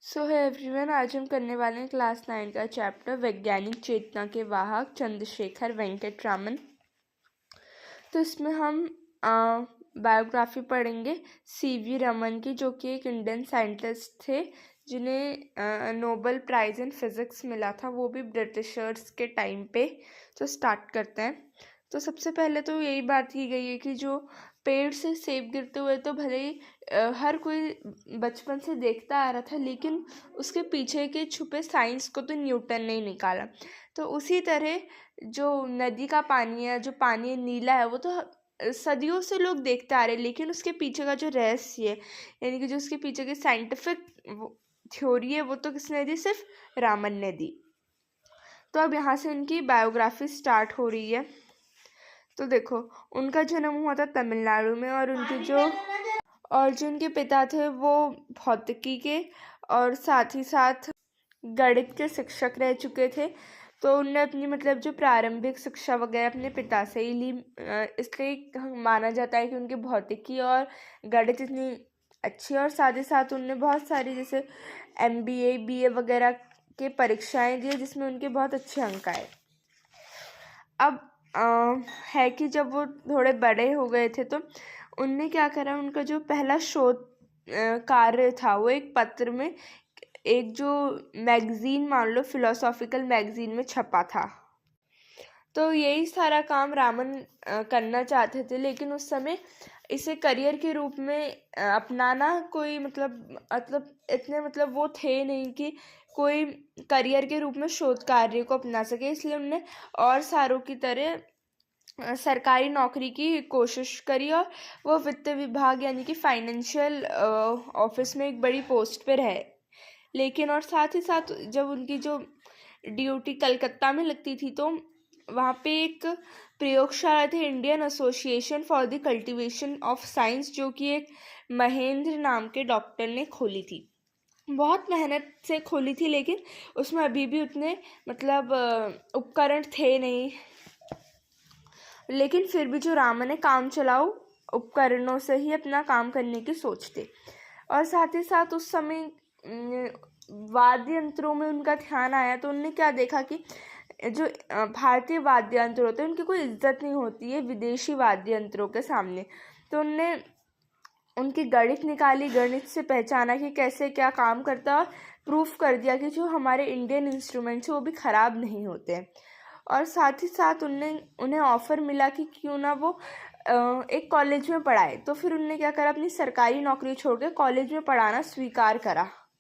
सो है एवरीवन, आज हम करने वाले हैं क्लास 9 का चैप्टर वैज्ञानिक चेतना के वाहक चंद्रशेखर वेंकट रामन। तो इसमें हम बायोग्राफी पढ़ेंगे सीवी रमन की, जो कि एक इंडियन साइंटिस्ट थे जिन्हें नोबेल प्राइज़ इन फिज़िक्स मिला था, वो भी ब्रिटिशर्स के टाइम पे। तो स्टार्ट करते हैं। तो सबसे पहले तो यही बात की गई है कि जो पेड़ से सेब गिरते हुए तो भले ही हर कोई बचपन से देखता आ रहा था, लेकिन उसके पीछे के छुपे साइंस को तो न्यूटन ने ही निकाला। तो उसी तरह जो नदी का पानी है, जो पानी नीला है, वो तो सदियों से लोग देखते आ रहे हैं, लेकिन उसके पीछे का जो रहस्य है, यानी कि जो उसके पीछे की साइंटिफिक थ्योरी है, वो तो किसने दी? सिर्फ रामन ने दी। तो अब यहाँ से उनकी बायोग्राफी स्टार्ट हो रही है। तो देखो, उनका जन्म हुआ था तमिलनाडु में, और जो उनके पिता थे वो भौतिकी के और साथ ही साथ गणित के शिक्षक रह चुके थे। तो उनने अपनी जो प्रारंभिक शिक्षा वगैरह अपने पिता से ही ली। इसलिए माना जाता है कि उनकी भौतिकी और गणित इतनी अच्छी है, और साथ ही साथ उनने बहुत सारी जैसे MBA BA वगैरह के परीक्षाएं दी, जिसमें उनके बहुत अच्छे अंक आए। अब है कि जब वो थोड़े बड़े हो गए थे तो उनने क्या करा, उनका जो पहला शोध कार्य था वो एक पत्र में, एक जो मैगजीन मान लो फिलोसॉफिकल मैगजीन में छपा था। तो यही सारा काम रामन करना चाहते थे, लेकिन उस समय इसे करियर के रूप में अपनाना कोई इतने वो थे नहीं कि कोई करियर के रूप में शोध कार्य को अपना सके। इसलिए उन्होंने और सारों की तरह सरकारी नौकरी की कोशिश करी, और वो वित्त विभाग यानी कि फाइनेंशियल ऑफिस में एक बड़ी पोस्ट पे रहे। लेकिन और साथ ही साथ जब उनकी जो ड्यूटी कलकत्ता में लगती थी, तो वहाँ पे एक प्रयोगशाला थी, Indian association for the cultivation of science, जो कि एक महेंद्र नाम के डॉक्टर ने खोली थी। बहुत मेहनत से खोली थी, लेकिन उसमें अभी भी उतने उपकरण थे नहीं। लेकिन फिर भी जो रामन ने काम चलाऊ उपकरणों से ही अपना काम करने की सोचते, और साथ ही साथ उस समय वाद्य यंत्रों में उनका ध्यान आया। तो उनने क्या देखा कि जो भारतीय वाद्य यंत्र होते हैं उनकी कोई इज्जत नहीं होती है विदेशी वाद्य यंत्रों के सामने। तो उनने उनकी गणित निकाली, गणित से पहचाना कि कैसे क्या काम करता, और प्रूफ कर दिया कि जो हमारे इंडियन इंस्ट्रूमेंट्स हैं वो भी ख़राब नहीं होते हैं। और साथ ही साथ उन्हें ऑफ़र मिला कि क्यों ना वो एक कॉलेज में पढ़ाए। तो फिर उन्होंने क्या करा, अपनी सरकारी नौकरी छोड़ के कॉलेज में पढ़ाना स्वीकार करा।